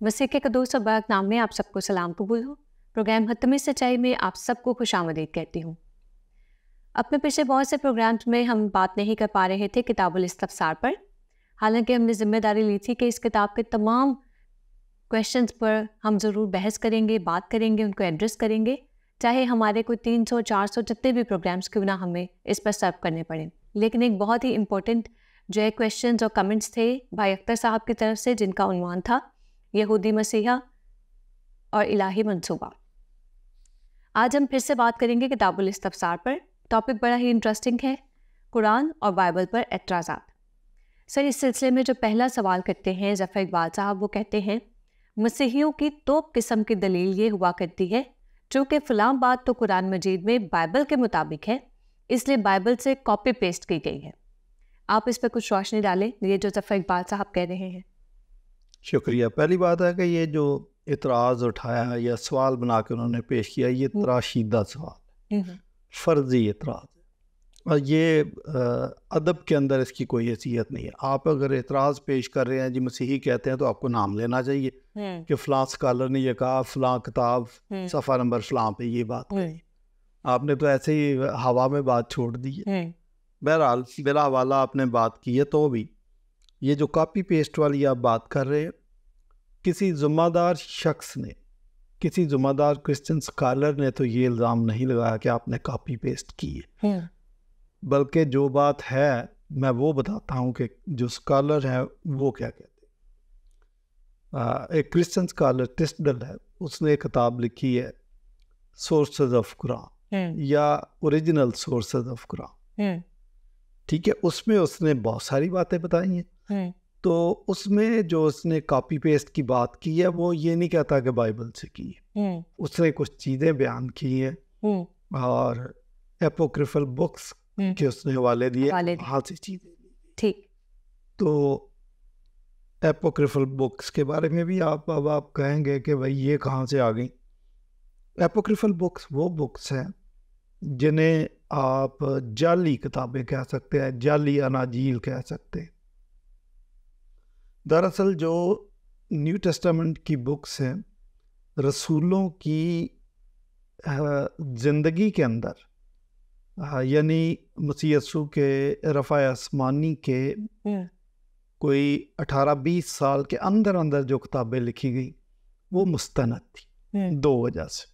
मसीह के क़ुद्दूस और बारक नाम में आप सबको सलाम कबूल हो। प्रोग्राम हतमी सच्चाई में आप सबको खुशामदीद कहती हूँ। अपने पिछले बहुत से प्रोग्राम्स में हम बात नहीं कर पा रहे थे किताबुल इस्तफ़सार पर, हालांकि हमने जिम्मेदारी ली थी कि इस किताब के तमाम क्वेश्चंस पर हम ज़रूर बहस करेंगे, बात करेंगे, उनको एड्रेस करेंगे, चाहे हमारे कोई 300-400 जितने भी प्रोग्राम्स क्यों ना हमें इस पर सर्व करने पड़े। लेकिन एक बहुत ही इम्पोर्टेंट जो है क्वेश्चंस और कमेंट्स थे भाई अख्तर साहब की तरफ से, जिनका उन्वान था यहूदी मसीहा और इलाही मंसूबा। आज हम फिर से बात करेंगे किताबुल इस्तफ़सार पर। टॉपिक बड़ा ही इंटरेस्टिंग है, कुरान और बाइबल पर एतराज़ात। सर, इस सिलसिले में जो पहला सवाल करते हैं ज़फ़र इकबाल साहब, वो कहते हैं मसीहियों की दो किस्म की दलील ये हुआ करती है, चूँकि फ़लाँ बात तो कुरान मजीद में बाइबल के मुताबिक है, इसलिए बाइबल से कॉपी पेस्ट की गई है। आप इस पर कुछ रोशनी डालें, ये जो ज़फ़र इकबाल साहब कह रहे हैं। शुक्रिया। पहली बात है कि ये जो इतराज़ उठाया या सवाल बना के उन्होंने पेश किया, ये तराशीदा सवाल है, फ़र्ज़ी इतराज़ है, और ये अदब के अंदर इसकी कोई हैसियत नहीं है। आप अगर इतराज़ पेश कर रहे हैं, जी मसीही कहते हैं, तो आपको नाम लेना चाहिए कि फ़लाँ स्कॉलर ने ये कहा, फ़लाँ किताब सफ़ा नंबर फ़लाँ पे ये बात कही। आपने तो ऐसे ही हवा में बात छोड़ दी है। बहरहाल बिला हवाला आपने बात की है, तो भी ये जो कॉपी पेस्ट वाली आप बात कर रहे हैं, किसी ज़िम्मेदार शख्स ने, किसी ज़िम्मेदार क्रिश्चियन स्कॉलर ने तो ये इल्ज़ाम नहीं लगाया कि आपने कॉपी पेस्ट की है, बल्कि जो बात है मैं वो बताता हूँ कि जो स्कॉलर है वो क्या कहते हैं। एक क्रिश्चियन स्कॉलर टिस्डल है, उसने एक किताब लिखी है सोर्सेज ऑफ कुरान या ओरिजिनल सोर्सेज ऑफ कुरान, ठीक है। उसमें उसने बहुत सारी बातें बताई हैं। तो उसमें जो उसने कॉपी पेस्ट की बात की है, वो ये नहीं कहता कि बाइबल से की है। उसने कुछ चीज़ें बयान की हैं और एपोक्रिफल बुक्स के उसने हवाले दिए, वहाँ से चीज़ें। ठीक, तो एपोक्रिफल बुक्स के बारे में भी अब आप कहेंगे कि भाई ये कहाँ से आ गई। एपोक्रिफल बुक्स वो बुक्स हैं जिन्हें आप जाली किताबें कह सकते हैं, जाली अनाजील कह सकते हैं। दरअसल जो न्यू टेस्टामेंट की बुक्स हैं, रसूलों की ज़िंदगी के अंदर, यानी मसीह यीशु के रफ़ा आसमानी के कोई 18-20 साल के अंदर अंदर जो किताबें लिखी गई, वो मुस्तनद थी दो वजह से।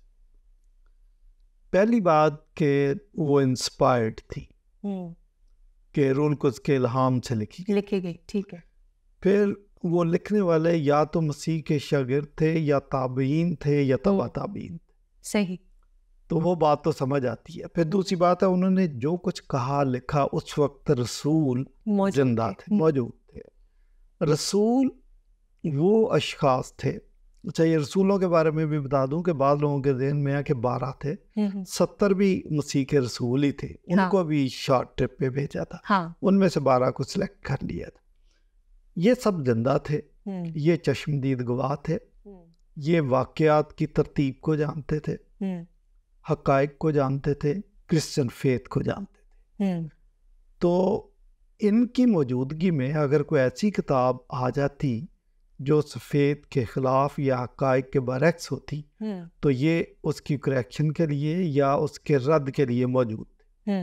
पहली बात कि वो इंस्पायर्ड थी, कि रूल कुछ के इल्हाम से लिखी गई, ठीक है। फिर वो लिखने वाले या तो मसीह के शागिर्द थे, या ताबीन थे, या तबा ताबीन। सही। तो वो बात तो समझ आती है। फिर दूसरी बात है, उन्होंने जो कुछ कहा लिखा, उस वक्त रसूल जिंदा थे, मौजूद थे। रसूल वो अशखास थे। अच्छा, ये रसूलों के बारे में भी बता दूं कि बाद लोगों के ज़हन में है कि 12 थे, 70 भी मसीह के रसूल ही थे। उनको भी शॉर्ट ट्रिप पे भेजा था, उनमें से 12 को सिलेक्ट कर लिया था। ये सब जिंदा थे, ये चश्मदीद गवाह थे, ये वाक़यात की तरतीब को जानते थे, हक़ाइक़ को जानते थे, क्रिश्चियन फेथ को जानते थे। तो इनकी मौजूदगी में अगर कोई ऐसी किताब आ जाती जो सफ़ेद के ख़िलाफ़ या हक़ाइक़ के बरक्स होती, तो ये उसकी करेक्शन के लिए या उसके रद्द के लिए मौजूद थे।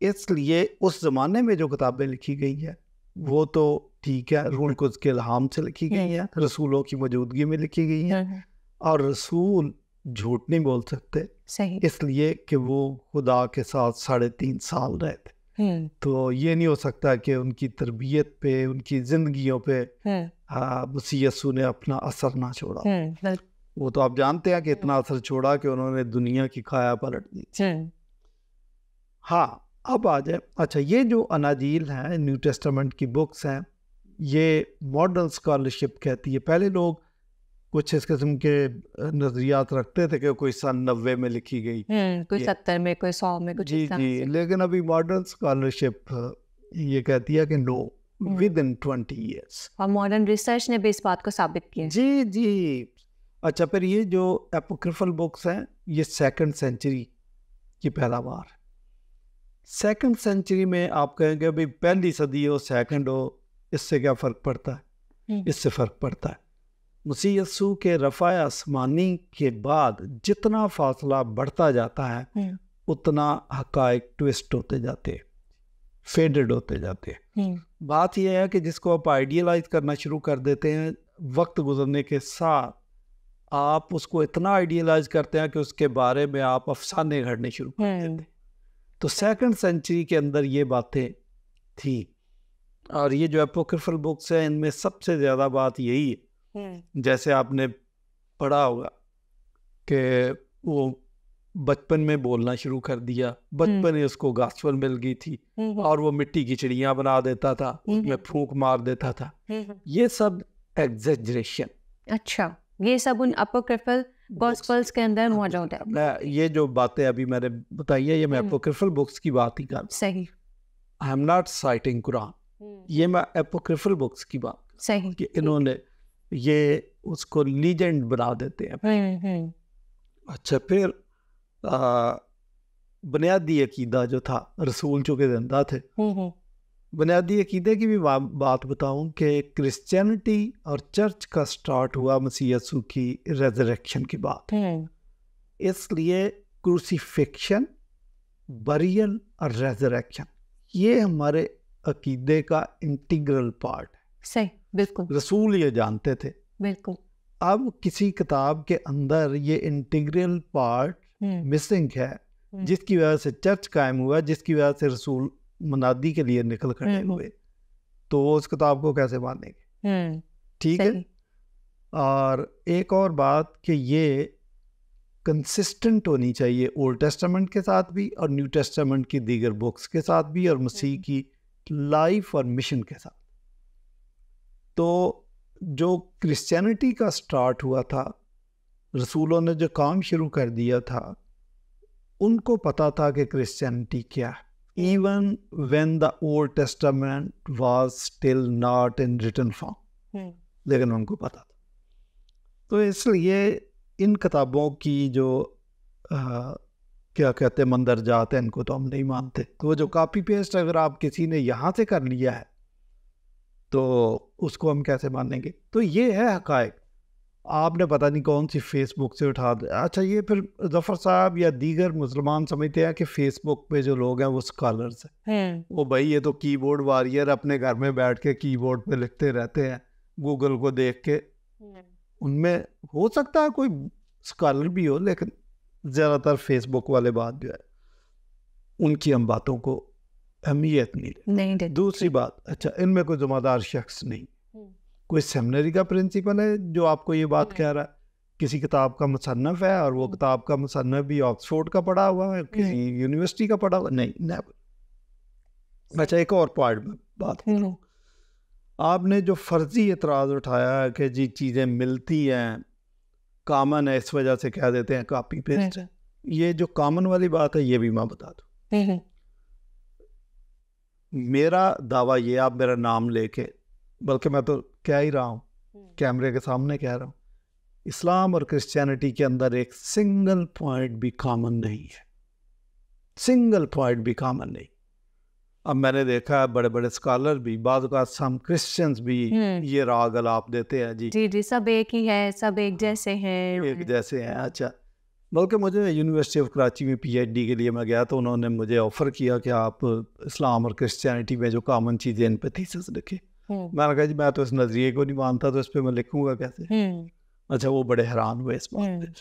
इसलिए उस ज़माने में जो किताबें लिखी गई है वो तो ठीक है, रूल कुछ के इल्हाम से लिखी गई है, रसूलों की मौजूदगी में लिखी गई है, और रसूल झूठ नहीं बोल सकते, सही, इसलिए कि वो खुदा के साथ 3.5 साल रहे थे। तो ये नहीं हो सकता कि उनकी तरबियत पे, उनकी जिंदगियों पे मसीह यीशु ने अपना असर ना छोड़ा। वो तो आप जानते हैं कि इतना असर छोड़ा कि उन्होंने दुनिया की काया पलट दी। हाँ, अब आ जाए। अच्छा, ये जो अनाजील हैं, न्यू टेस्टामेंट की बुक्स हैं, ये मॉडर्न स्कॉलरशिप कहती है। पहले लोग कुछ इस किस्म के नज़रियात रखते थे कि कोई सन 90 में लिखी गई, कोई 70 में, कोई 100 में, कुछ जी जी। लेकिन अभी मॉडर्न स्कॉलरशिप ये कहती है कि नो, विद इन 20 ईयर्स। और मॉडर्न रिसर्च ने भी इस बात को साबित किया। जी जी। अच्छा, फिर ये जो एपोक्रिफल बुक्स हैं, ये 2nd सेंचुरी की पैदावार। 2nd सेंचुरी में आप कहेंगे अभी पहली सदी हो, सेकंड हो, इससे क्या फ़र्क पड़ता है? इससे फ़र्क पड़ता है। मसीह यस्सू के रफ़ा आसमानी के बाद जितना फासला बढ़ता जाता है उतना हक़ाइक़ ट्विस्ट होते जाते हैं, फेडेड होते जाते हैं। बात यह है कि जिसको आप आइडियलाइज करना शुरू कर देते हैं, वक्त गुजरने के साथ आप उसको इतना आइडियलाइज करते हैं कि उसके बारे में आप अफसाने घड़ने शुरू कर देते हैं। तो 2nd सेंचुरी के अंदर ये बातें थी, और ये जो एपोक्रिफल बुक्स हैं इनमें सबसे ज़्यादा बात यही है, जैसे आपने पढ़ा होगा कि वो बचपन में बोलना शुरू कर दिया, बचपन में उसको गॉस्पेल मिल गई थी और वो मिट्टी की चिड़ियाँ बना देता था, उसमें फूंक मार देता था। ये सब एग्जेजरेशन। अच्छा, ये सब उन अपोक्रिफल गॉस्पेल्स के अंदर मौजूद है। मैं ये जो बातें अभी मैंने बताई है, ये मैं एपोक्रिफल बुक्स की बात ही कर, सही, I am not citing Quran, ये मैं एपोक्रिफल बुक्स की बात, सही, कि इन्होंने ये उसको लीजेंड बना देते हैं। अच्छा, फिर बुनियादी अकीदा जो था, रसूल चूँकि जिंदा थे, बुनियादी अकीदे की भी बात बताऊं कि क्रिश्चियनिटी और चर्च का स्टार्ट हुआ मसीह यीशु की रेजरेक्शन के बाद। इसलिए क्रूसीफिक्शन, बरियल और रेजरेक्शन ये हमारे अकीदे का इंटीग्रल पार्ट है। सही, बिल्कुल, रसूल ये जानते थे। बिल्कुल। अब किसी किताब के अंदर ये इंटीग्रल पार्ट मिसिंग है, जिसकी वजह से चर्च कायम हुआ, जिसकी वजह से रसूल मनादी के लिए निकल खड़े हुए, तो वो उस किताब को कैसे मानेंगे? ठीक है। और एक और बात कि ये कंसिस्टेंट होनी चाहिए ओल्ड टेस्टामेंट के साथ भी और न्यू टेस्टामेंट की दीगर बुक्स के साथ भी और मसीह की लाइफ और मिशन के साथ। तो जो क्रिश्चियनिटी का स्टार्ट हुआ था, रसूलों ने जो काम शुरू कर दिया था, उनको पता था कि क्रिश्चियनिटी क्या है, even when the Old Testament was still not in written form, लेकिन उनको पता था। तो इसलिए इन किताबों की जो क्या कहते हैं मंदरजात हैं, इनको तो हम नहीं मानते। तो वो जो कॉपी पेस्ट अगर आप किसी ने यहाँ से कर लिया है तो उसको हम कैसे मानेंगे? तो ये है हक़ाइक़। आपने पता नहीं कौन सी फेसबुक से उठा दे। अच्छा, ये फिर जफ़र साहब या दीगर मुसलमान समझते हैं कि फेसबुक पे जो लोग हैं वो स्कॉलर्स हैं। वो भाई ये तो कीबोर्ड वॉरियर अपने घर में बैठ के कीबोर्ड पे लिखते रहते हैं, गूगल को देख के। उनमें हो सकता है कोई स्कॉलर भी हो, लेकिन ज़्यादातर फेसबुक वाले बात जो है उनकी हम बातों को अहमियत नहीं देते। दूसरी बात, अच्छा, इनमें कोई ज़िम्मेदार शख्स नहीं, कोई सेमिनरी का प्रिंसिपल है जो आपको ये बात कह रहा है, किसी किताब का मुसन्नफ़ है और वो किताब का मुसन्नफ़ भी ऑक्सफोर्ड का पढ़ा हुआ है, किसी यूनिवर्सिटी का पढ़ा हुआ, नहीं, नेवर। अच्छा, एक और पॉइंट में बात करूँ, आपने जो फ़र्जी एतराज़ उठाया है कि जी चीज़ें मिलती हैं, कॉमन है, इस वजह से कह देते हैं कॉपी पेस्ट, ये जो कॉमन वाली बात है ये भी मैं बता दूँ। मेरा दावा ये, आप मेरा नाम लेके, बल्कि मैं तो कह ही रहा हूँ, कैमरे के सामने कह रहा हूँ, इस्लाम और क्रिश्चियनिटी के अंदर एक सिंगल पॉइंट भी कॉमन नहीं है, सिंगल पॉइंट भी कॉमन नहीं। अब मैंने देखा है बड़े बड़े स्कॉलर भी, बाद का हम क्रिश्चियंस भी ये राग अलाप देते हैं, जी जी, सब एक ही है, सब एक जैसे हैं, एक जैसे हैं। अच्छा, बल्कि मुझे यूनिवर्सिटी ऑफ कराची में PhD के लिए मैं गया तो उन्होंने मुझे ऑफ़र किया कि आप इस्लाम और क्रिश्चियनिटी में जो कॉमन चीज़ें इन पर थीसिस लिखे। मैंने कहा जी मैं तो इस नज़रिए को नहीं मानता, तो इस पर मैं लिखूंगा कैसे? अच्छा, वो बड़े हैरान हुए इस बात पर।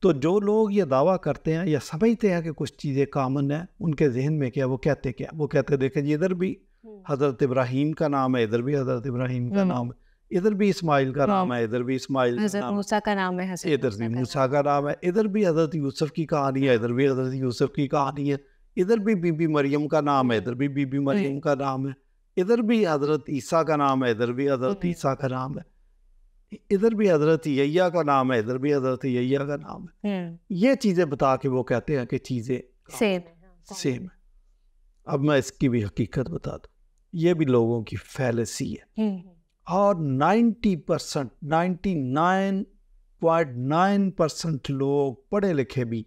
तो जो लोग ये दावा करते हैं या समझते हैं कि कुछ चीज़ें कॉमन हैं, उनके जहन में क्या, वो कहते क्या, वो कहते देखें जी इधर भी हज़रत इब्राहीम का नाम है, इधर भी हज़रत इब्राहीम का नाम है, इधर भी इस्माइल का नाम है, इधर भी इस्माइल हज़रत मूसा का नाम है, इधर भी मूसा का नाम है, इधर भी हज़रत यूसुफ की कहानी है, इधर भी हज़रत यूसुफ की कहानी है, इधर भी बीबी मरियम का नाम है, इधर भी बीबी मरियम का नाम है, इधर भी हज़रत ईसा का नाम है, इधर भी हज़रत ईसा का नाम है, इधर भी हज़रत यहिया का नाम है, इधर भी हज़रत यहिया का नाम है। ये चीज़ें बता के वो कहते हैं कि चीज़ें सेम है। अब मैं इसकी भी हकीकत बता दूँ, ये भी लोगों की फैलेसी है, और 90%, 99.9% लोग पढ़े लिखे भी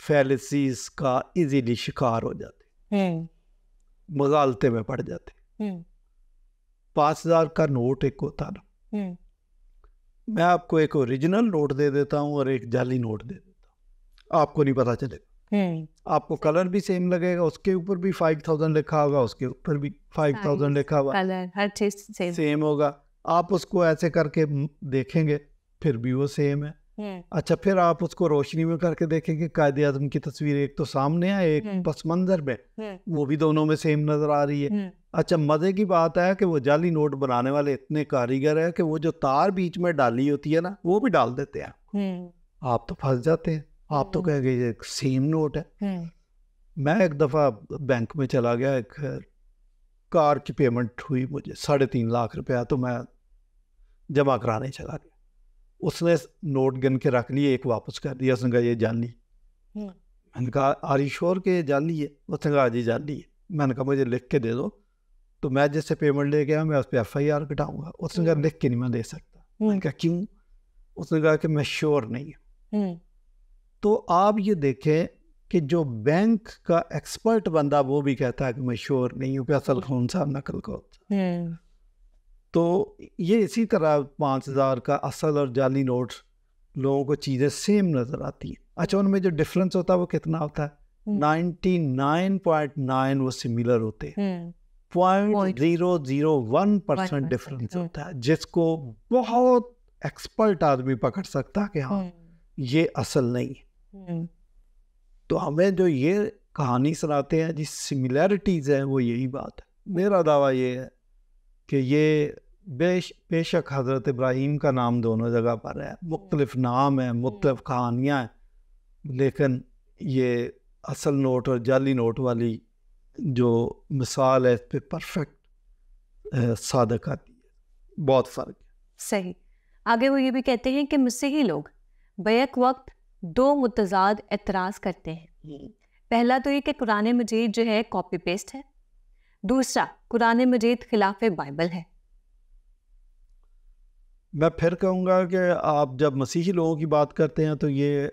फैलेसीज का इजीली शिकार हो जाते, मगालते में पड़ जाते। 5,000 का नोट एक होता ना, मैं आपको एक ओरिजिनल नोट दे देता हूँ और एक जाली नोट दे देता हूँ, आपको नहीं पता चलेगा। आपको कलर भी सेम लगेगा, उसके ऊपर भी 5000 लिखा होगा, उसके ऊपर भी 5000 लिखा हुआ, कलर हर चीज सेम होगा। आप उसको ऐसे करके देखेंगे फिर भी वो सेम है। अच्छा, फिर आप उसको रोशनी में करके देखेंगे, कायदे आज़म की तस्वीर एक तो सामने है, एक पस मंजर में, वो भी दोनों में सेम नजर आ रही है। अच्छा, मजे की बात है कि वो जाली नोट बनाने वाले इतने कारीगर है कि वो जो तार बीच में डाली होती है ना, वो भी डाल देते हैं। आप तो फंस जाते हैं, आप तो कहेंगे ये सेम नोट है। मैं एक दफा बैंक में चला गया, एक कार की पेमेंट हुई मुझे 3.5 लाख रुपया, तो मैं जमा कराने चला गया। उसने नोट गिन के रख लिए, एक वापस कर दिया। उसने कहा ये जाली। मैंने कहा आर यू श्योर कि ये जाली है? उसने कहा जी जाली है। मैंने कहा मुझे लिख के दे दो, तो मैं जैसे पेमेंट ले गया, मैं उस पर FIR कटाऊंगा। उसने कहा लिख के नहीं मैं दे सकता। मैंने कहा क्यों? उसने कहा कि मैं श्योर नहीं हूँ। तो आप ये देखें कि जो बैंक का एक्सपर्ट बंदा वो भी कहता है कि मैं श्योर नहीं हूँ कि असल कौन सा नकल कौन सा। तो ये इसी तरह 5000 का असल और जाली नोट, लोगों को चीज़ें सेम नज़र आती हैं। अच्छा, उनमें जो डिफरेंस होता है वो कितना होता है? 99.9 वो सिमिलर होते हैं। 0.001% डिफरेंस होता है, जिसको बहुत एक्सपर्ट आदमी पकड़ सकता है कि हाँ ये असल नहीं है। तो हमें जो ये कहानी सुनाते हैं जिस सिमिलैरिटीज़ हैं, वो यही बात है। मेरा दावा ये है कि ये बेशक हज़रत इब्राहीम का नाम दोनों जगह पर है, मुख्तलिफ नाम है, मुख्तलिफ कहानियाँ हैं, लेकिन ये असल नोट और जाली नोट वाली जो मिसाल है, इस पर परफेक्ट सादक आती है। बहुत फ़र्क है। सही। आगे वो ये भी कहते हैं कि मसीही लोग बैक वक्त 2 मुतज़ाद एतराज़ करते हैं। पहला तो ये कि कुरान मजीद जो है कॉपी पेस्ट है, दूसरा कुरान मजीद खिलाफ बाइबल है। मैं फिर कहूँगा कि आप जब मसीही लोगों की बात करते हैं तो ये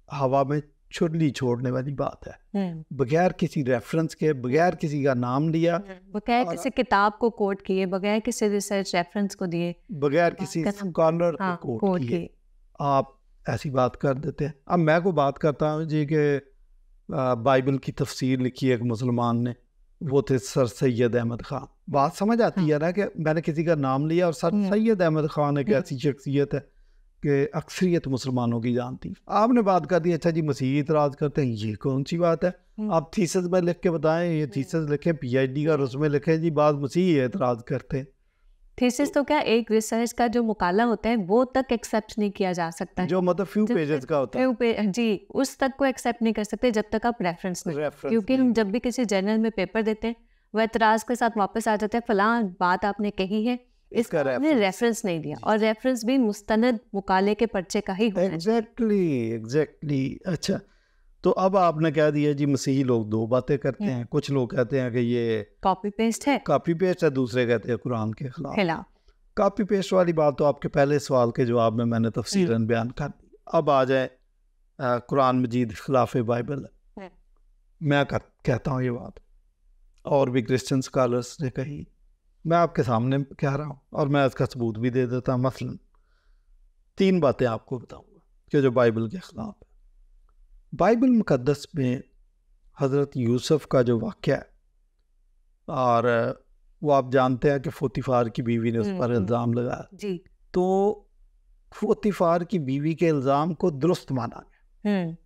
हवा में छुरली छोड़ने वाली बात है। बगैर किसी रेफरेंस के, बगैर किसी का नाम लिया, बगैर किसी किताब को कोट किए, बगैर किसी रिसर्च रेफरेंस को दिए, बगैर किसी स्कॉलर को कोट किए, आप ऐसी बात कर देते हैं। अब मैं को बात करता हूँ जी कि बाइबल की तफसीर लिखी एक मुसलमान ने, वो थे सर सैयद अहमद ख़ान। बात समझ आती है ना कि मैंने किसी का नाम लिया, और सर सैयद अहमद ख़ान एक ऐसी शख्सियत है कि अक्सरियत मुसलमानों की जानती। आपने बात कर दी, अच्छा जी मसीही इतराज़ करते हैं, ये कौन सी बात है? आप थीसिस में लिख के बताएं, ये थीसिस लिखें, PhD का, उसमें लिखें जी बात मसीही इतराज़ करते हैं। थीसिस तो क्या, एक रिसर्च का जो मुकाला होता है वो तक एक्सेप्ट नहीं किया जा सकता है, जो मतलब फ्यू पेजेस का होता है जी, उस तक को एक्सेप्ट नहीं कर सकते जब तक आप रेफरेंस नहीं। क्योंकि हम जब भी किसी जर्नल में पेपर देते हैं, वह एतराज़ के साथ वापस आ जाता है, फलां बात आपने कही है, इसका आपने रेफरेंस नहीं दिया, और रेफरेंस भी मुस्तनद मुकाले के पर्चे का ही होना चाहिए। एग्जैक्टली। अच्छा, तो अब आपने कह दिया जी मसीही लोग 2 बातें करते हैं। कुछ लोग कहते हैं कि ये कॉपी पेस्ट है, दूसरे कहते हैं कुरान के खिलाफ। कॉपी पेस्ट वाली बात तो आपके पहले सवाल के जवाब में मैंने तफसीरन बयान कर दी। अब आ जाए कुरान मजीद खिलाफ बाइबल। मैं कहता हूँ ये बात, और भी क्रिश्चियन स्कॉलर्स ने कही, मैं आपके सामने कह रहा हूँ, और मैं इसका सबूत भी दे देता हूँ। मसलन 3 बातें आपको बताऊँगा कि जो बाइबल के ख़िलाफ़ है। बाइबल मुक़द्दस में हज़रत यूसुफ का जो वाक़या है, और वो आप जानते हैं कि पोतीफार की बीवी ने उस पर इल्ज़ाम लगाया जी, तो पोतीफार की बीवी के इल्ज़ाम को दुरुस्त माना गया।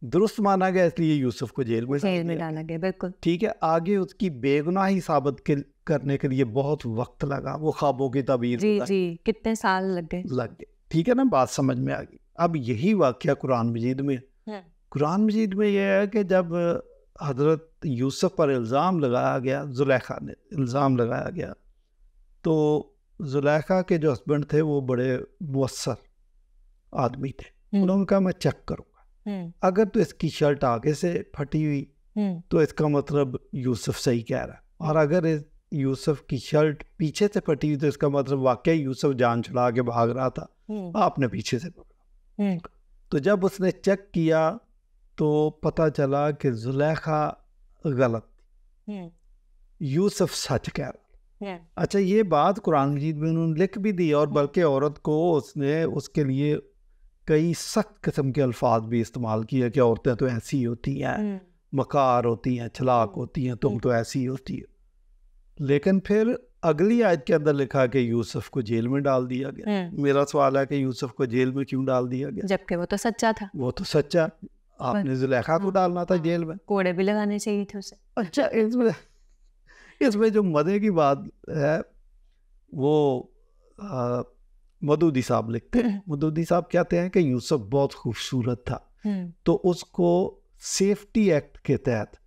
दुरुस्त माना गया, इसलिए यूसुफ को जेल में डाला गया। बिल्कुल ठीक है। आगे उसकी बेगुनाही साबित करने के लिए बहुत वक्त लगा, वो ख्वाबों की ताबीर जी, कितने साल लग गए। ठीक है ना, बात समझ में आ गई। अब यही वाक़या कुरान मजीद में, कुरान मजीद में यह है कि जब हज़रत यूसुफ पर इल्ज़ाम लगाया गया, जुलेखा ने इल्ज़ाम लगाया गया, तो जुलेखा के जो हस्बैंड थे वो बड़े मुअस्सर आदमी थे। उन्होंने कहा मैं चेक करूँगा, अगर तो इसकी शर्ट आगे से फटी हुई तो इसका मतलब यूसुफ सही कह रहा है, और अगर यूसुफ की शर्ट पीछे से फटी हुई तो इसका मतलब वाकई यूसुफ जान छुड़ा के भाग रहा था, आपने पीछे से पकड़ा। तो जब उसने चेक किया तो पता चला कि जुलेखा गलत थी, यूसुफ सच कह रहा। अच्छा, ये बात कुरान मजीद में उन्होंने लिख भी दी और बल्कि औरत को उसने उसके लिए कई सख्त किस्म के अल्फाज भी इस्तेमाल किए कि औरतें तो ऐसी होती हैं, मकार होती हैं, छलाक होती हैं, तुम तो ऐसी होती हो। लेकिन फिर अगली आयत के अंदर लिखा कि यूसुफ को जेल में डाल दिया गया। मेरा सवाल है कि यूसुफ को जेल में क्यों डाल दिया गया? जबकि वो तो सच्चा था। वो तो सच्चा, आपने जुलेखा को डालना था जेल में, कोड़े भी लगाने चाहिए थे उसे। अच्छा, इसमें जो मजे की बात है वो मदूदी साहब लिखते हैं। मदूदी साहब कहते हैं कि यूसुफ बहुत खूबसूरत था, तो उसको सेफ्टी एक्ट के तहत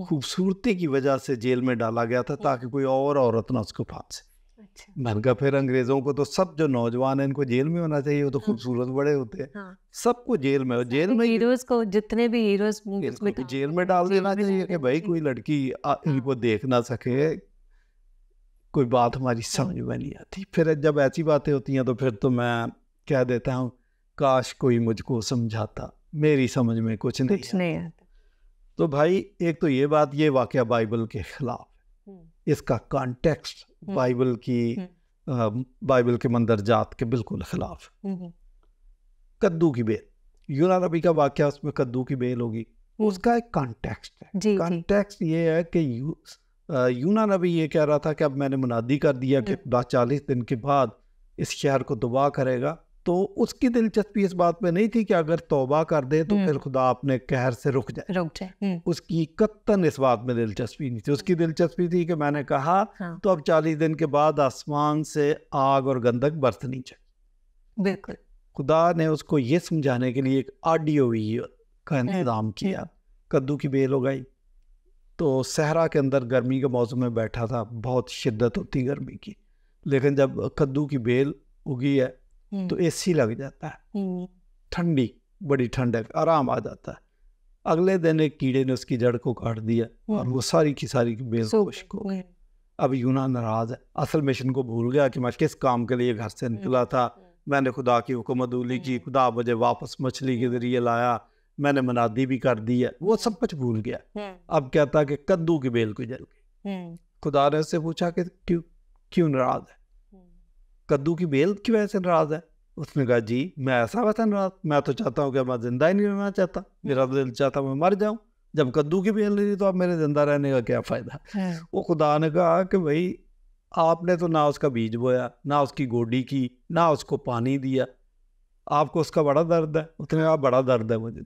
खूबसूरती की वजह से जेल में डाला गया था ताकि कोई और औरत ना उसको फांसे। अच्छा। मैंने कहा फिर अंग्रेजों को तो सब जो नौजवान है इनको जेल में होना चाहिए, वो तो खूबसूरत बड़े होते हैं। हाँ। सबको जेल में, जेल में हीरोज को, जितने भी हीरोज जेल में डाल देना चाहिए कि भाई कोई लड़की इनको देख ना सके। कोई बात हमारी समझ में नहीं आती। फिर जब ऐसी बातें होती हैं तो फिर तो मैं कह देता हूँ काश कोई मुझको समझाता, मेरी समझ में कुछ नहीं आता। तो भाई एक तो ये बात, ये वाकया बाइबल के खिलाफ, इसका कॉन्टेक्स्ट बाइबल की बाइबल के मंदरजात के बिल्कुल खिलाफ। कद्दू की बेल, यूना नबी का वाकया, उसमें कद्दू की बेल होगी, उसका एक कॉन्टेक्स्ट है। कॉन्टेक्स्ट ये है कि यूना नबी ये कह रहा था कि अब मैंने मुनादी कर दिया कि खुदा 40 दिन के बाद इस शहर को तबाह करेगा, तो उसकी दिलचस्पी इस बात में नहीं थी कि अगर तौबा कर दे तो फिर खुदा अपने कहर से रुक जाए। उसकी कत्तन इस बात में दिलचस्पी नहीं थी। उसकी दिलचस्पी थी कि मैंने कहा तो अब 40 दिन के बाद आसमान से आग और गंधक बरसनी चाहिए। बिल्कुल। खुदा ने उसको ये समझाने के लिए एक ऑडियो वीडियो का इंतजाम किया। कद्दू की बेल उगाई, तो सहरा के अंदर गर्मी के मौसम में बैठा था, बहुत शिद्दत होती गर्मी की, लेकिन जब कद्दू की बेल उगी है तो एसी लग जाता है, ठंडी, बड़ी ठंडक, आराम आ जाता है। अगले दिन एक कीड़े ने उसकी जड़ को काट दिया और वो सारी की सारी बेल खुश्क हो गई। अब यूना नाराज है, असल मिशन को भूल गया कि मैं किस काम के लिए घर से निकला था। मैंने खुदा की हुक्मदूली की, खुदा मुझे वापस मछली के जरिए लाया, मैंने मनादी भी कर दी है, वो सब कुछ भूल गया। अब कहता कि कद्दू की बेल को जल गई। खुदा ने उससे पूछा कि क्यों नाराज है, कद्दू की बेल की वजह से नाराज है? उसने कहा जी मैं ऐसा वैसा नाराज, मैं तो चाहता हूँ कि मैं जिंदा ही नहीं रहना चाहता, मेरा दिल चाहता मैं मर जाऊं। जब कद्दू की बेल नहीं तो अब मेरे जिंदा रहने का क्या फायदा? वो खुदा ने कहा कि भाई आपने तो ना उसका बीज बोया, ना उसकी गोडी की, ना उसको पानी दिया, आपको उसका बड़ा दर्द है? उसने कहा बड़ा दर्द है मुझे।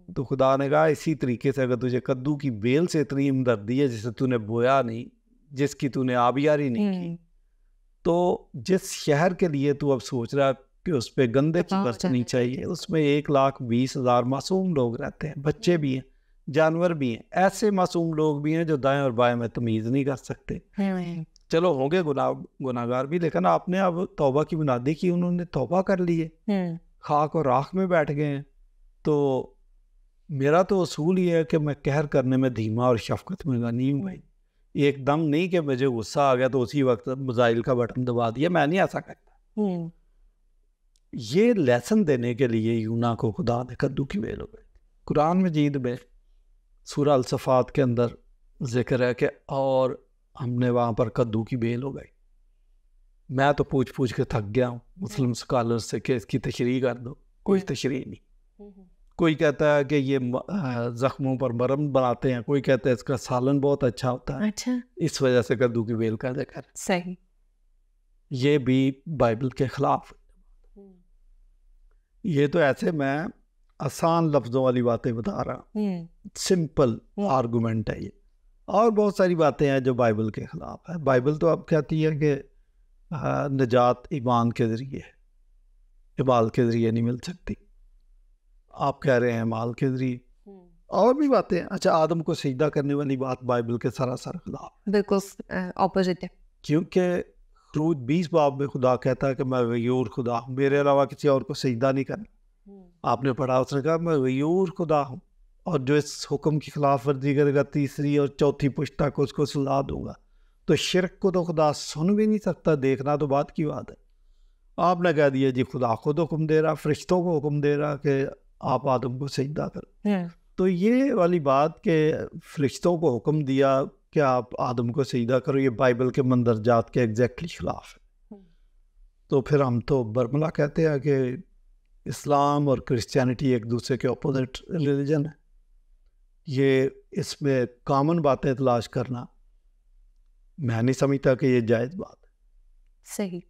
तो खुदा ने कहा इसी तरीके से अगर तुझे कद्दू की बेल से इतनी हमदर्दी है जिसे तूने बोया नहीं, जिसकी तूने आबियारी नहीं की, तो जिस शहर के लिए तू अब सोच रहा कि उस पर गंदे की बरसनी चाहिए, उसमें 1,20,000 मासूम लोग रहते हैं, बच्चे भी हैं, जानवर भी हैं, ऐसे मासूम लोग भी हैं जो दाएं और बाएं में तमीज़ नहीं कर सकते। चलो होंगे गुनाहगार भी, लेकिन आपने अब तौबा की बुनियादी की, उन्होंने तौबा कर ली है, खाक और राख में बैठ गए हैं। तो मेरा तो असूल ये है कि मैं कहर करने में धीमा और शफकत में गनी हूँ भाई। एकदम नहीं कि मुझे गुस्सा आ गया तो उसी वक्त मोबाइल का बटन दबा दिया, मैं नहीं ऐसा करता। ये लेसन देने के लिए यूना को खुदा ने कद्दू की बेल उगाई। कुरान मजीद में सूरह अल-सफ़ात के अंदर जिक्र है कि और हमने वहाँ पर कद्दू की बेल उगाई। मैं तो पूछ के थक गया हूँ मुस्लिम स्कॉलर से कि इसकी तशरीह कर दो, कोई तशरीह नहीं। कोई कहता है कि ये जख्मों पर मरहम बनाते हैं, कोई कहता है इसका सालन बहुत अच्छा होता है, अच्छा इस वजह से कद्दू की बेल का जिक्र। सही, ये भी बाइबल के खिलाफ। ये तो ऐसे मैं आसान लफ्ज़ों वाली बातें बता रहा हूँ, सिंपल आर्गूमेंट है ये। और बहुत सारी बातें हैं जो बाइबल के खिलाफ है। बाइबल तो अब कहती है कि निजात ईमान के ज़रिए, इबाल के ज़रिए नहीं मिल सकती। आप कह रहे हैं माल के ज़रिए, और भी बातें हैं। अच्छा, आदम को सजदा करने वाली बात बाइबल के सरासर खिलाफ, बिल्कुल ऑपोजिट है। क्योंकि खरूज 20 बाब में खुदा कहता है कि मैं गयूर खुदा हूँ, मेरे अलावा किसी और को सजदा नहीं करना। आपने पढ़ा, उसने कहा मैं गयूर खुदा हूँ, और जो इस हुक्म की खिलाफ वर्जी करेगा 3री और 4थी पुश्ता को उसको सजा दूंगा। तो शिरक को तो खुदा सुन भी नहीं सकता, देखना तो बात की बात है। आपने कह दिया जी खुदा खुद हुक्म दे रहा, फरिश्तों को हुक्म दे रहा कि आप आदम को सजदा करो। तो ये वाली बात के फरिश्तों को हुक्म दिया कि आप आदम को सजदा करो, ये बाइबल के मंदरजात के एग्जैक्टली खिलाफ है। तो फिर हम तो बरमला कहते हैं कि इस्लाम और क्रिश्चियनिटी एक दूसरे के अपोजिट रिलीजन है। ये इसमें कॉमन बातें तलाश करना मैं नहीं समझता कि ये जायज़ बात है। सही।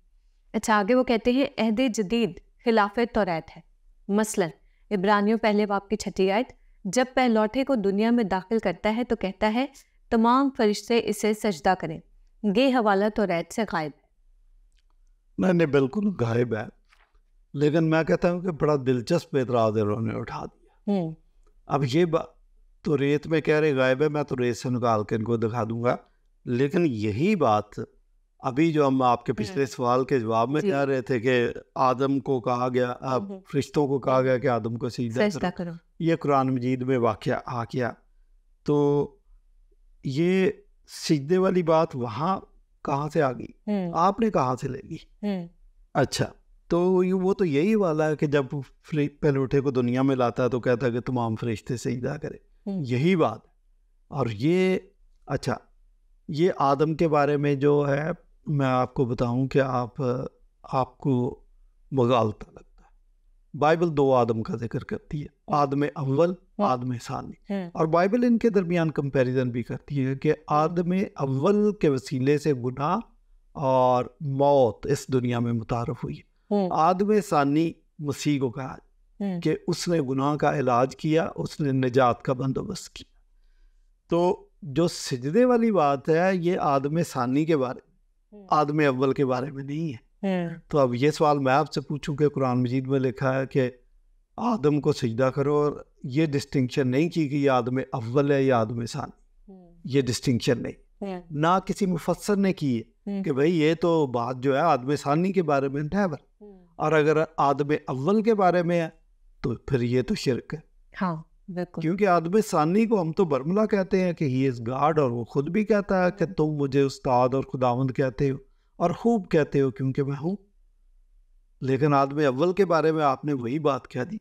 अच्छा, आगे वो कहते हैं अहद जदीद खिलाफ तौरात है। मसलन इब्रानियों पहले बाब की 6 आयत, जब पहलौठे को दुनिया में दाखिल करता है तो कहता है तमाम फरिश्ते इसे सजदा करें। ये हवाला तौरात से गायब है। नहीं, बिल्कुल गायब है, लेकिन मैं कहता हूँ कि बड़ा दिलचस्प एतराज़ उन्होंने उठा दिया। अब ये बात तो रेत में कह रहे गायब है, मैं तो रेत से निकाल के इनको दिखा दूंगा, लेकिन यही बात अभी जो हम आपके पिछले सवाल के जवाब में कह रहे थे कि आदम को कहा गया, अब फरिश्तों को कहा गया कि आदम को सजदा करो, ये कुरान मजीद में वाक़या आ गया। तो ये सजदे वाली बात वहाँ कहाँ से आ गई, आपने कहाँ से ले ली? अच्छा, तो वो तो यही वाला है कि जब पहलौठे को दुनिया में लाता है तो कहता है कि तमाम फरिश्ते सजदा करें, यही बात। और ये अच्छा, ये आदम के बारे में जो है मैं आपको बताऊं कि आपको बगालता लगता है। बाइबल 2 आदम का जिक्र करती है, आदम अव्वल, आदम सानी, और बाइबल इनके दरमियान कंपैरिजन भी करती है कि आदम अव्वल के वसीले से गुनाह और मौत इस दुनिया में मुतारफ हुई है। आदम सानी मसीह को कहा कि उसने गुनाह का इलाज किया, उसने निजात का बंदोबस्त किया। तो जो सिजदे वाली बात है ये आदम सानी के बारे में, आदम अव्वल के बारे में नहीं है। तो अब ये सवाल मैं आपसे पूछूं कि कुरान मजीद में लिखा है कि आदम को सजदा करो, और ये डिस्टिंक्शन नहीं की कि ये आदम अव्वल है या आदम सानी, ये डिस्टिंक्शन नहीं, ना किसी मुफस्सर ने की है कि भाई ये तो बात जो है आदम सानी के बारे में नेवर, और अगर आदम अव्वल के बारे में है तो फिर ये तो शिरक है। हाँ, बिल्कुल। क्योंकि आदम सानी को हम तो बरमला कहते हैं कि ही इज़ गॉड, और वो खुद भी कहता है कि तुम मुझे उस्ताद और खुदावंद कहते हो और खूब कहते हो क्योंकि मैं हूँ। लेकिन आदम अव्वल के बारे में आपने वही बात कह दी।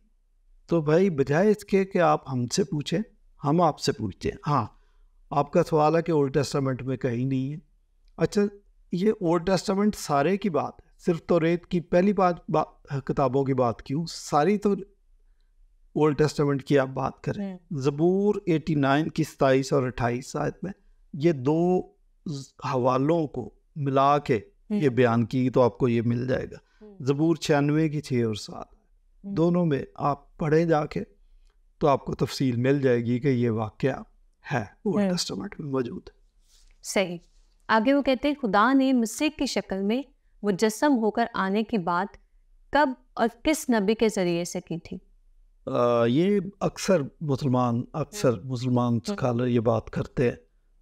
तो भाई बजाय इसके कि आप हमसे पूछें, हम आपसे पूछते हैं। हाँ, आपका सवाल है कि ओल्ड टेस्टामेंट में कहीं नहीं है। अच्छा, ये ओल्ड टेस्टामेंट सारे की बात है, सिर्फ तौरात की पहली किताबों की बात क्यों, सारी तो ओल्ड टेस्टामेंट की आप बात करें। ज़बूर 89 की 27 और 28 आयत में ये 2 हवालों को मिला के ये बयान की तो आपको ये मिल जाएगा। ज़बूर 96 की 6 और 7 दोनों में आप पढ़े जाके तो आपको तफसील मिल जाएगी कि ये वाक़या है, ओल्ड टेस्टामेंट में मौजूद है। सही। आगे वो कहते हैं खुदा ने मसीह की शक्ल में मुजस्सम होकर आने की बात कब और किस नबी के ज़रिए से की थी? ये अक्सर मुसलमान स्कॉलर ये बात करते हैं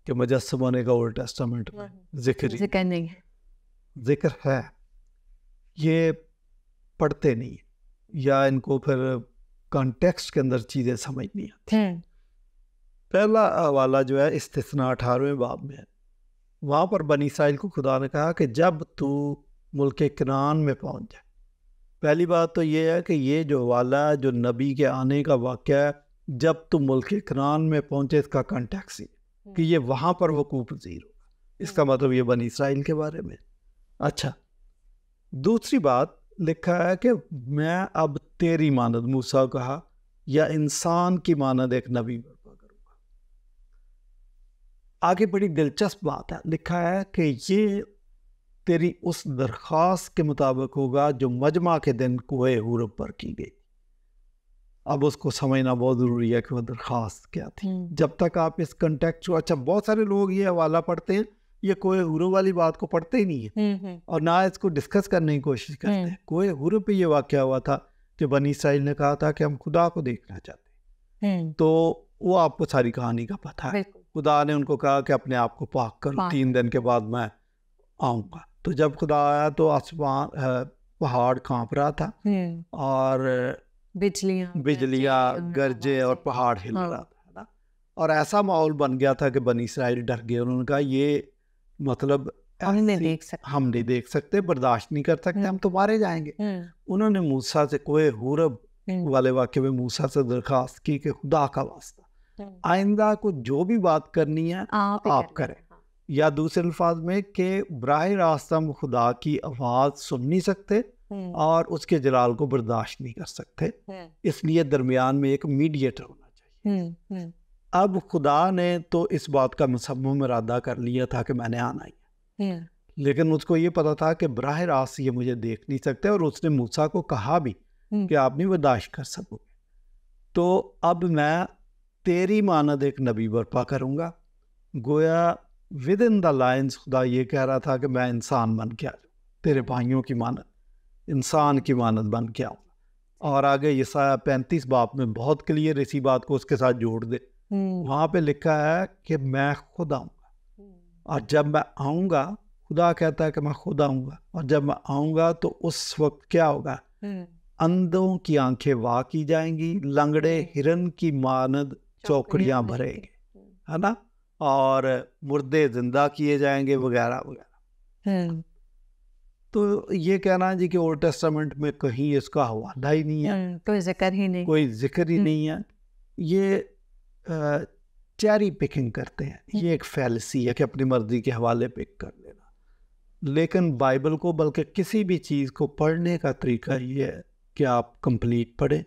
कि मुजस्सम होने का ओल्ड टेस्टामेंट में जिक्र नहीं है। जिक्र है, ये पढ़ते नहीं या इनको फिर कॉन्टेक्स्ट के अंदर चीज़ें समझ नहीं आती। पहला हवाला जो है इस्तिस्ना 18वें बाब में है। वहाँ पर बनी इस्राइल को खुदा ने कहा कि जब तू मुल्क कनान में पहुँच जाए। पहली बात तो ये है कि ये जो हवाला जो नबी के आने का वाक़या है, जब तुम मुल्क कनान में पहुँचे, इसका कॉन्टेक्स्ट ही कि ये वहाँ पर वकूफ़ पज़ीर होगा, इसका मतलब ये बनी इस्राइल के बारे में। अच्छा, दूसरी बात लिखा है कि मैं अब तेरी मानद, मूसा कहा, या इंसान की मानद एक नबी बर्पा करूँगा। आगे बड़ी दिलचस्प बात है, लिखा है कि ये तेरी उस दरख्वास्त के मुताबिक होगा जो मजमा के दिन कुए हुरब पर की गई। अब उसको समझना बहुत ज़रूरी है कि वह दरख्वास्त क्या थी। जब तक आप इस कंटेक्स्ट को, अच्छा बहुत सारे लोग ये हवाला पढ़ते हैं, ये कोए हुरब वाली बात को पढ़ते ही नहीं है और ना इसको डिस्कस करने की कोशिश करते हैं। कोए हुरब पे ये वाक़या हुआ था कि बनी इस्राइल ने कहा था कि हम खुदा को देखना चाहते हैं। तो वो आपको सारी कहानी का पता है। खुदा ने उनको कहा कि अपने आप को पाक करो, 3 दिन के बाद मैं आऊँगा। तो जब खुदा आया तो आसमान, पहाड़ कांप रहा था और बिजलियाँ गरजे और पहाड़ हिल रहा था ना, और ऐसा माहौल बन गया था कि बनी इस्राइल डर गए। उन्होंने कहा ये मतलब हम नहीं देख सकते, बर्दाश्त नहीं कर सकते, हम तो मारे जाएंगे। उन्होंने मूसा से, कोए हुरब वाले वाक़े में मूसा से दरख्वास्त की कि खुदा का वास्ता आइंदा को जो भी बात करनी है आप करें। या दूसरे अल्फाज में कि बराह रास्त हम खुदा की आवाज़ सुन नहीं सकते और उसके जलाल को बर्दाश्त नहीं कर सकते, इसलिए दरमियान में एक मीडिएटर होना चाहिए। अब खुदा ने तो इस बात का मुसम्मम इरादा कर लिया था कि मैंने आना ही है, लेकिन उसको ये पता था कि बराह रास्त ये मुझे देख नहीं सकते, और उसने मूसा को कहा भी कि आप नहीं बर्दाश्त कर सकोगे, तो अब मैं तेरी मानद एक नबी बर्पा करूँगा। गोया विद इन द लाइन्स खुदा ये कह रहा था कि मैं इंसान बन के आ जाऊँ, तेरे भाइयों की मानद, इंसान की मानद बन के आऊँगा। और आगे यसाया 35 बाब में बहुत क्लियर इसी बात को उसके साथ जोड़ दे, वहाँ पे लिखा है कि मैं खुद आऊँगा, और जब मैं आऊँगा, खुदा कहता है कि मैं खुद आऊँगा, और जब मैं आऊँगा तो उस वक्त क्या होगा, अंधों की आंखें वाह की जाएंगी, लंगड़े हिरन की मानद चौकड़ियाँ भरेंगे, है ना, और मुर्दे जिंदा किए जाएंगे वगैरह वगैरह। तो ये कहना है जी कि ओल्ड टेस्टामेंट में कहीं इसका हवाला ही नहीं है, कोई जिक्र ही नहीं, कोई जिक्र ही नहीं है। ये चेरी पिकिंग करते हैं, ये एक फैलसी है कि अपनी मर्जी के हवाले पिक कर लेना। लेकिन बाइबल को, बल्कि किसी भी चीज़ को पढ़ने का तरीका ये है कि आप कंप्लीट पढ़ें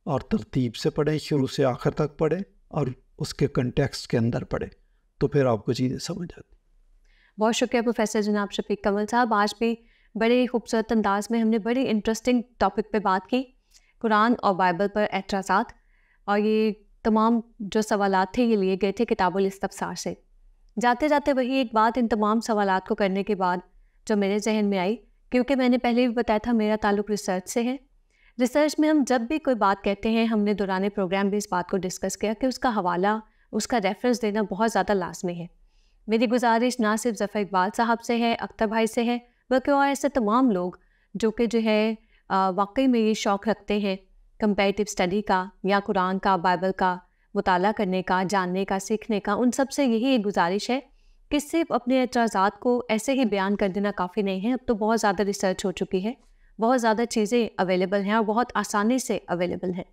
और तरतीब से पढ़ें, शुरू से आखिर तक पढ़ें और उसके कंटेक्स्ट के अंदर पढ़ें, तो फिर आपको चीज़ें समझ आती। बहुत शुक्रिया प्रोफेसर जनाब शफीक कमल साहब। आज भी बड़े खूबसूरत अंदाज में हमने बड़ी इंटरेस्टिंग टॉपिक पे बात की, कुरान और बाइबल पर एतराज़ात, और ये तमाम जो सवालात थे ये लिए गए थे किताबुल इस्तफ्सार से। जाते जाते वही एक बात इन तमाम सवालात को करने के बाद जो मेरे जहन में आई, क्योंकि मैंने पहले भी बताया था मेरा ताल्लुक़ रिसर्च से है। रिसर्च में हम जब भी कोई बात कहते हैं, हमने दौरान प्रोग्राम भी इस बात को डिस्कस किया कि उसका हवाला, उसका रेफरेंस देना बहुत ज़्यादा लाजमी है। मेरी गुजारिश ना सिर्फ ज़फ़र इकबाल साहब से है, अख्तर भाई से है, बल्कि और ऐसे तमाम लोग जो कि जो है वाकई में ये शौक़ रखते हैं कंपैरेटिव स्टडी का या कुरान का, बाइबल का मुताला करने का, जानने का, सीखने का, उन सब से यही एक गुजारिश है कि सिर्फ अपने एतराज़ात को ऐसे ही बयान कर देना काफ़ी नहीं है। अब तो बहुत ज़्यादा रिसर्च हो चुकी है, बहुत ज़्यादा चीज़ें अवेलेबल हैं और बहुत आसानी से अवेलेबल हैं।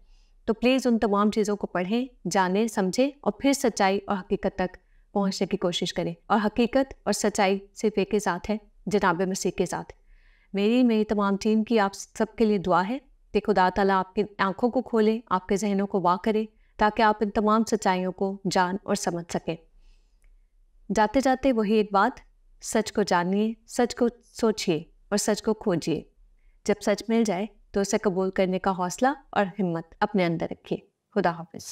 तो प्लीज़ उन तमाम चीज़ों को पढ़ें, जानें, समझें और फिर सच्चाई और हकीकत तक पहुँचने की कोशिश करें। और हकीकत और सच्चाई सिर्फ एक के साथ है, जनाब मसीह के साथ। मेरी तमाम टीम की आप सबके लिए दुआ है कि खुदा ताला आपकी आँखों को खोले, आपके जहनों को वाह करे, ताकि आप इन तमाम सच्चाइयों को जान और समझ सकें। जाते जाते वही एक बात, सच को जानिए, सच को सोचिए और सच को खोजिए। जब सच मिल जाए तो उसे कबूल करने का हौसला और हिम्मत अपने अंदर रखिए। खुदा हाफिज़।